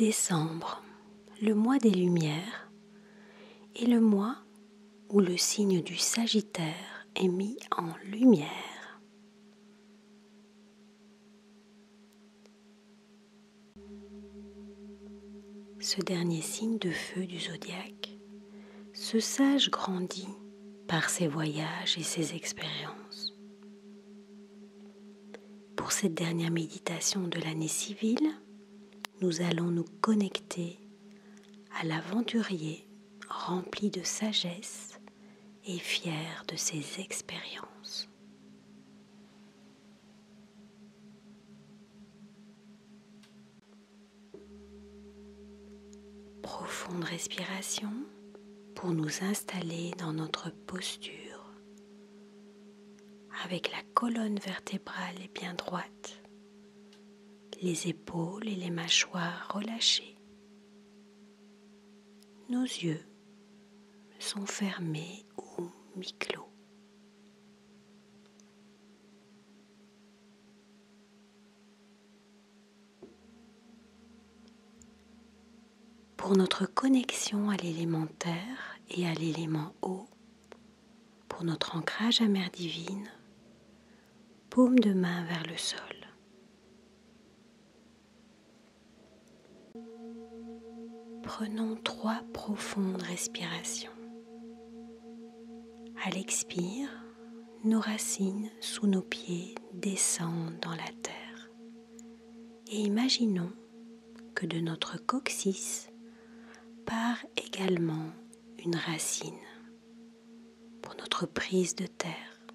Décembre, le mois des lumières, est le mois où le signe du Sagittaire est mis en lumière. Ce dernier signe de feu du zodiaque, ce sage grandit par ses voyages et ses expériences. Pour cette dernière méditation de l'année civile, nous allons nous connecter à l'aventurier rempli de sagesse et fier de ses expériences. Profonde respiration pour nous installer dans notre posture avec la colonne vertébrale bien droite, les épaules et les mâchoires relâchées. Nos yeux sont fermés ou mi-clos. Pour notre connexion à l'élément terre et à l'élément eau, pour notre ancrage à Mère Divine, paume de main vers le sol. Prenons 3 profondes respirations. À l'expire, nos racines sous nos pieds descendent dans la terre. Et imaginons que de notre coccyx part également une racine pour notre prise de terre,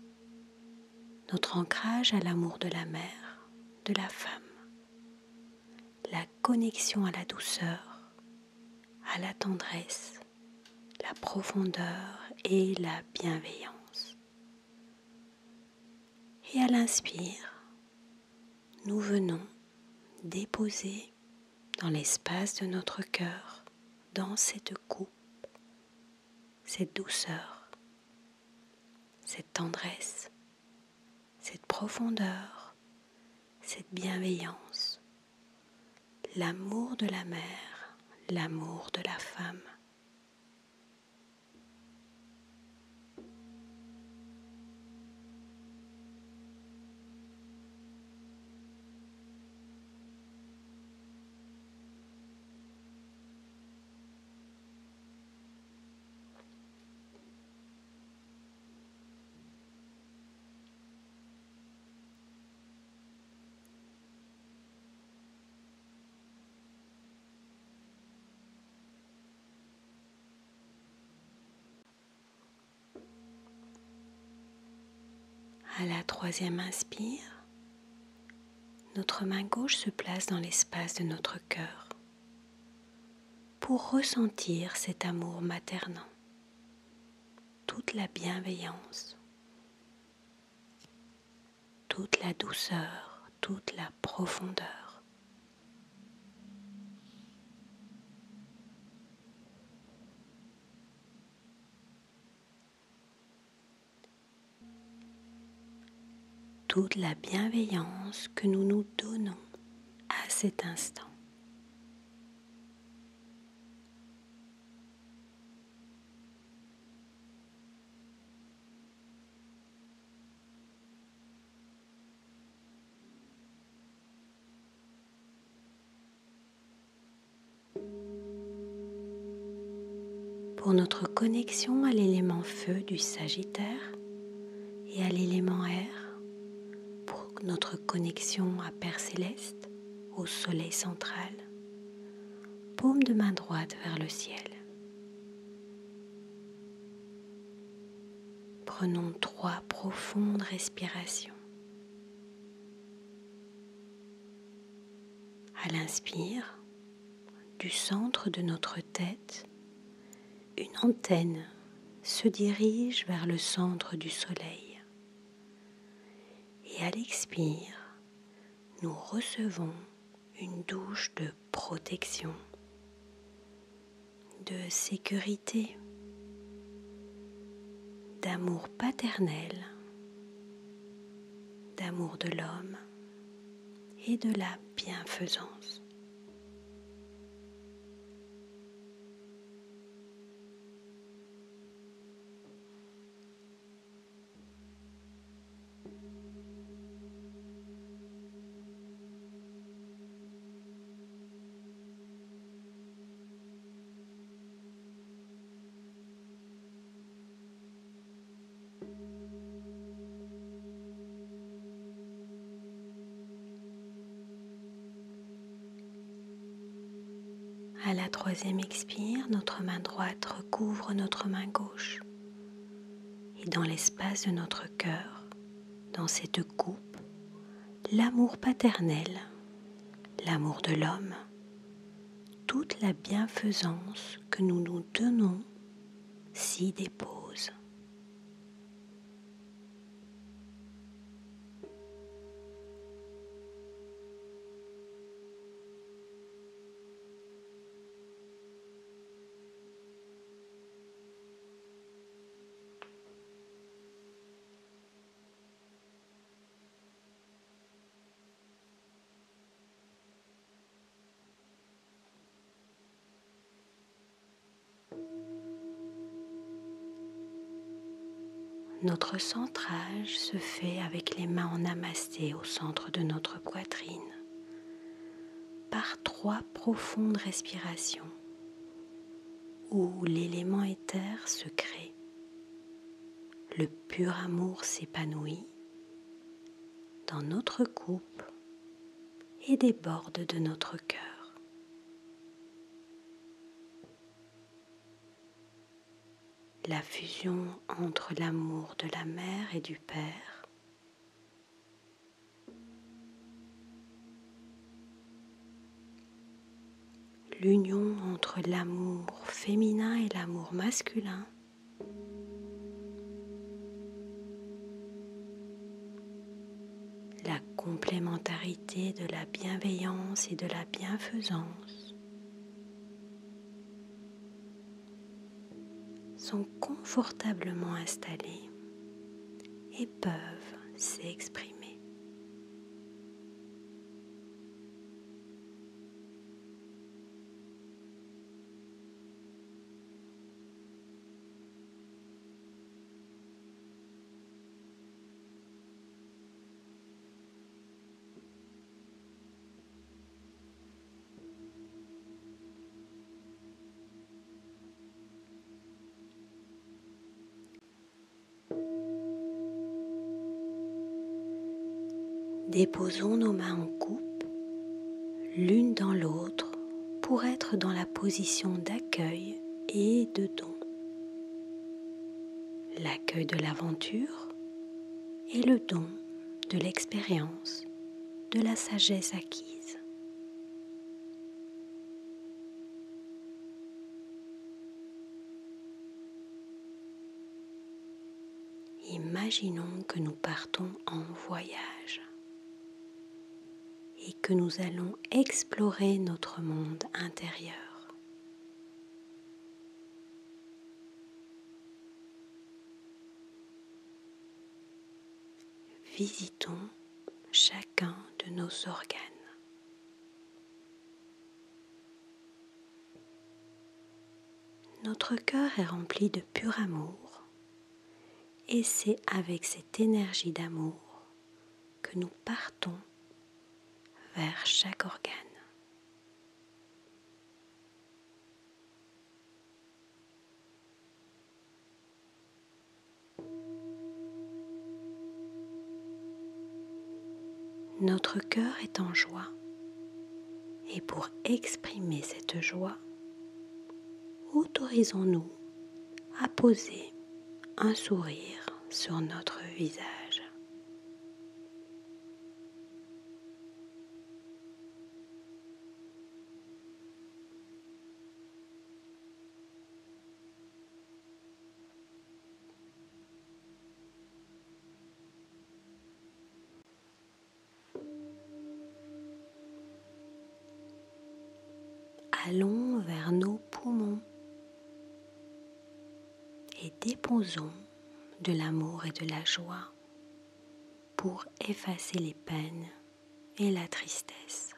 notre ancrage à l'amour de la mère, de la femme, la connexion à la douceur, à la tendresse, la profondeur et la bienveillance. Et à l'inspire, nous venons déposer dans l'espace de notre cœur, dans cette coupe, cette douceur, cette tendresse, cette profondeur, cette bienveillance, l'amour de la mère, l'amour de la femme. À la 3e inspire, notre main gauche se place dans l'espace de notre cœur pour ressentir cet amour maternant, toute la bienveillance, toute la douceur, toute la profondeur. Toute la bienveillance que nous nous donnons à cet instant. Pour notre connexion à l'élément feu du Sagittaire et à l'élément air, pour notre connexion à Père Céleste, au Soleil central, paume de main droite vers le ciel. Prenons 3 profondes respirations. À l'inspire, du centre de notre tête, une antenne se dirige vers le centre du soleil. Et à l'expire, nous recevons une douche de protection, de sécurité, d'amour paternel, d'amour de l'homme et de la bienfaisance. À la troisième expire, notre main droite recouvre notre main gauche. Et dans l'espace de notre cœur, dans cette coupe, l'amour paternel, l'amour de l'homme, toute la bienfaisance que nous nous donnons s'y dépose. Notre centrage se fait avec les mains en namasté au centre de notre poitrine, par 3 profondes respirations où l'élément éther se crée, le pur amour s'épanouit dans notre coupe et déborde de notre cœur. La fusion entre l'amour de la mère et du père, l'union entre l'amour féminin et l'amour masculin, la complémentarité de la bienveillance et de la bienfaisance sont confortablement installés et peuvent s'exprimer. Déposons nos mains en coupe, l'une dans l'autre, pour être dans la position d'accueil et de don. L'accueil de l'aventure et le don de l'expérience, de la sagesse acquise. Imaginons que nous partons en voyage et que nous allons explorer notre monde intérieur. Visitons chacun de nos organes. Notre cœur est rempli de pur amour et c'est avec cette énergie d'amour que nous partons vers chaque organe. Notre cœur est en joie et pour exprimer cette joie, autorisons-nous à poser un sourire sur notre visage. Allons vers nos poumons et déposons de l'amour et de la joie pour effacer les peines et la tristesse.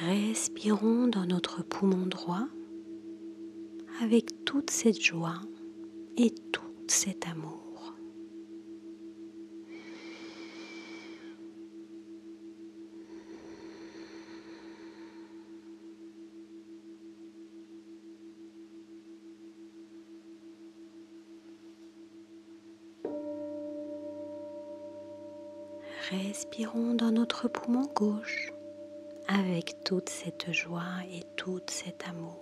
Respirons dans notre poumon droit avec toute cette joie et tout cet amour. Respirons dans notre poumon gauche avec toute cette joie et tout cet amour.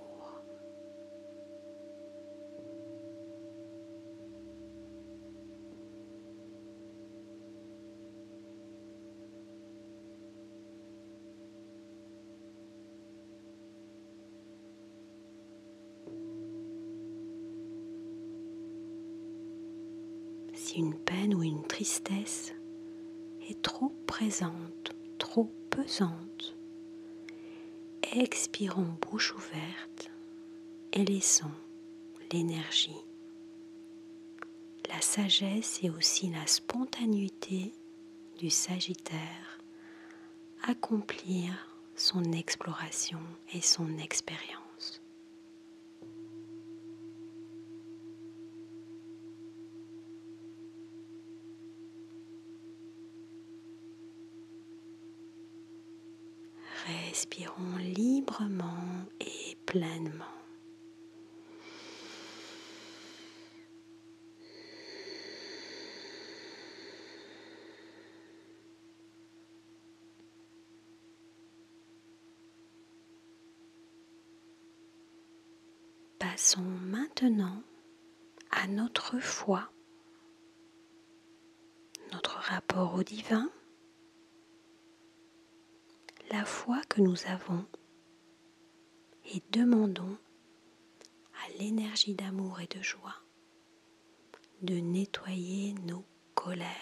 Si une peine ou une tristesse est trop présente, trop pesante, expirons bouche ouverte et laissons l'énergie, la sagesse et aussi la spontanéité du Sagittaire accomplir son exploration et son expérience. Respirons librement et pleinement. Passons maintenant à notre foi, notre rapport au divin, la foi que nous avons, et demandons à l'énergie d'amour et de joie de nettoyer nos colères.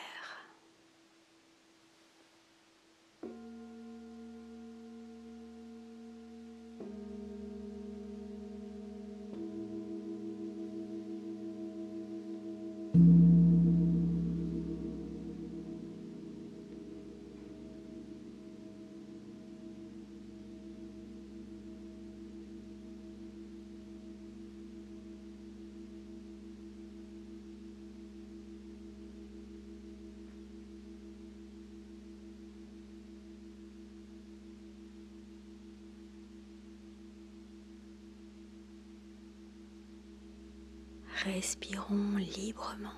Respirons librement.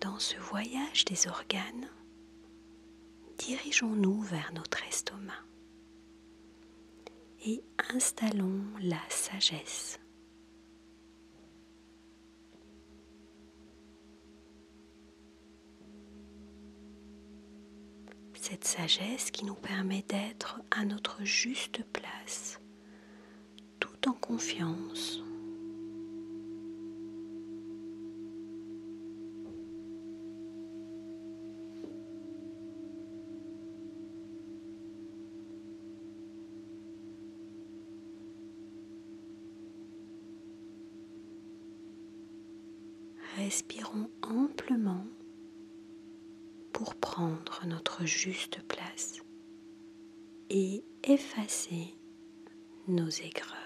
Dans ce voyage des organes, dirigeons-nous vers notre estomac et installons la sagesse. Cette sagesse qui nous permet d'être à notre juste place, tout en confiance. Respirons amplement pour prendre notre juste place et effacer nos aigreurs.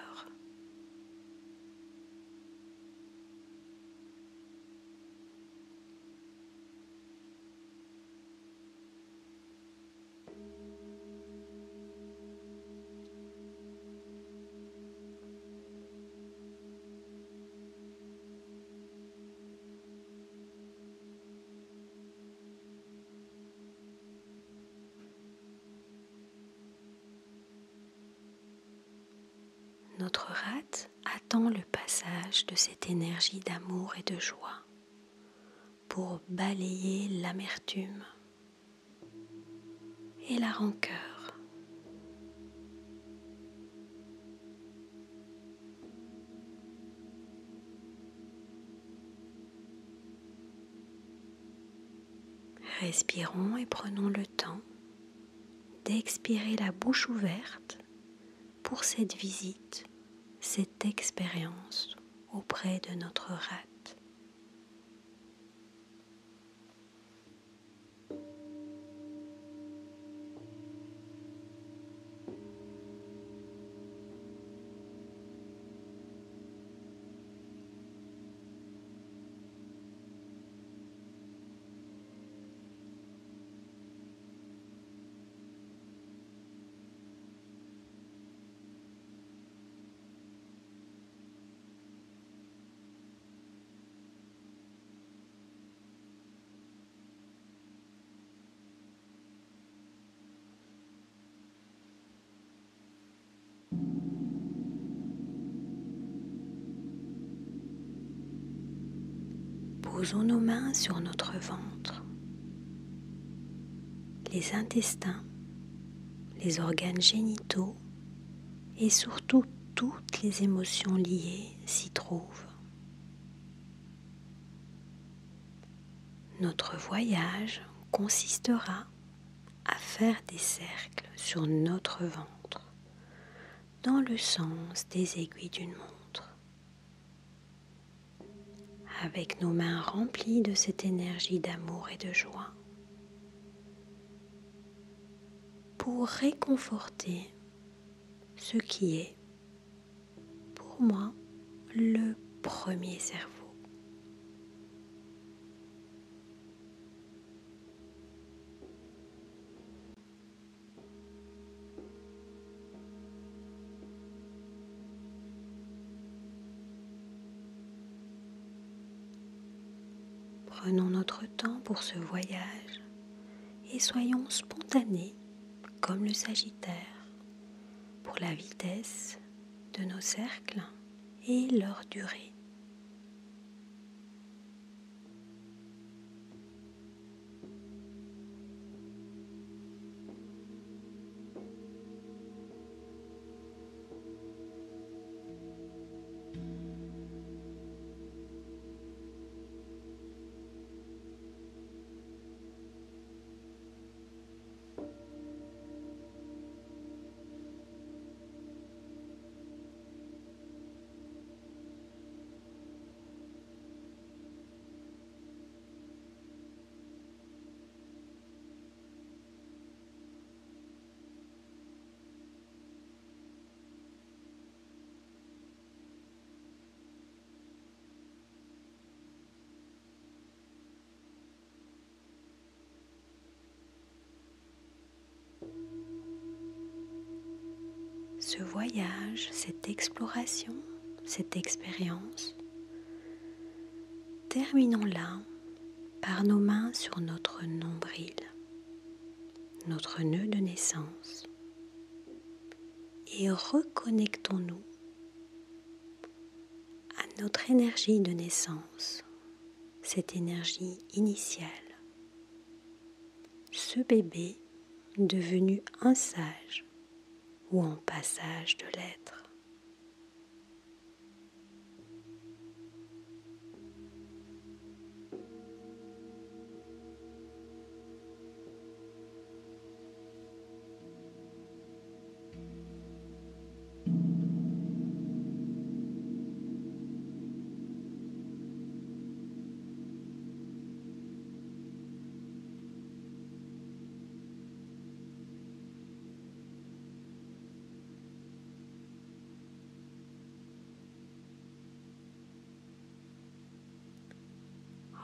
Notre rate attend le passage de cette énergie d'amour et de joie pour balayer l'amertume et la rancœur. Respirons et prenons le temps d'expirer la bouche ouverte pour cette visite, cette expérience auprès de notre rate. Posons nos mains sur notre ventre, les intestins, les organes génitaux et surtout toutes les émotions liées s'y trouvent. Notre voyage consistera à faire des cercles sur notre ventre, dans le sens des aiguilles d'une montre. Avec nos mains remplies de cette énergie d'amour et de joie, pour réconforter ce qui est, pour moi, le premier cerveau. Prenons notre temps pour ce voyage et soyons spontanés comme le Sagittaire pour la vitesse de nos cercles et leur durée. Ce voyage, cette exploration, cette expérience, terminons-la par nos mains sur notre nombril, notre nœud de naissance, et reconnectons-nous à notre énergie de naissance, cette énergie initiale, ce bébé devenu un sage ou en passage de l'être.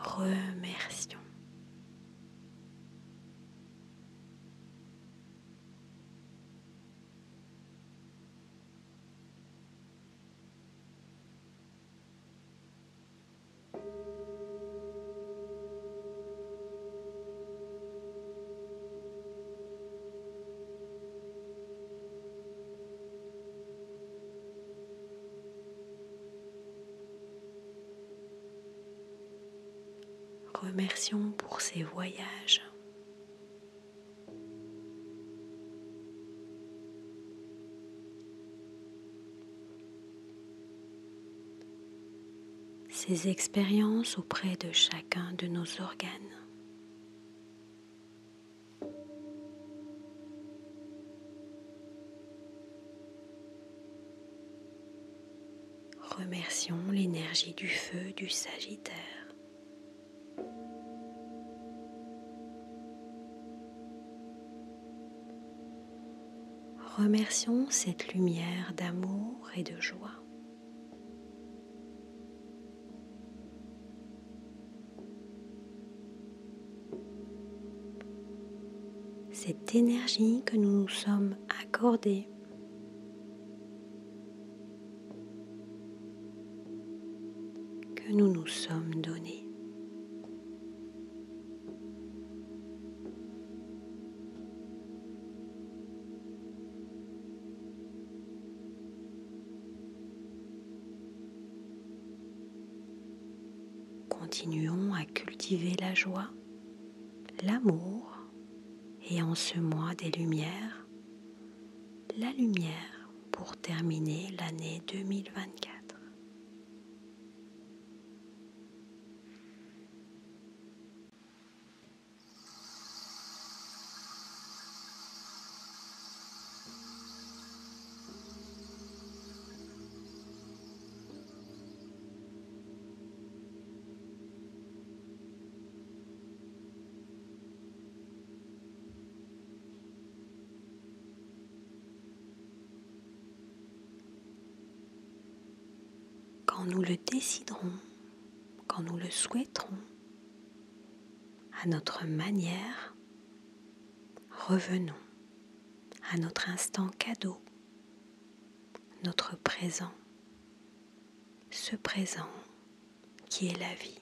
Remercions. Remercions pour ces voyages. Ces expériences auprès de chacun de nos organes. Remercions l'énergie du feu du Sagittaire. Remercions cette lumière d'amour et de joie. Cette énergie que nous nous sommes accordée, que nous nous sommes donnée. continuons à cultiver la joie, l'amour et en ce mois des lumières, la lumière pour terminer l'année 2024. Quand nous le déciderons, quand nous le souhaiterons, à notre manière, revenons à notre instant cadeau, notre présent, ce présent qui est la vie.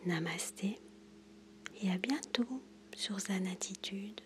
Namasté et à bientôt sur Zen Attitude.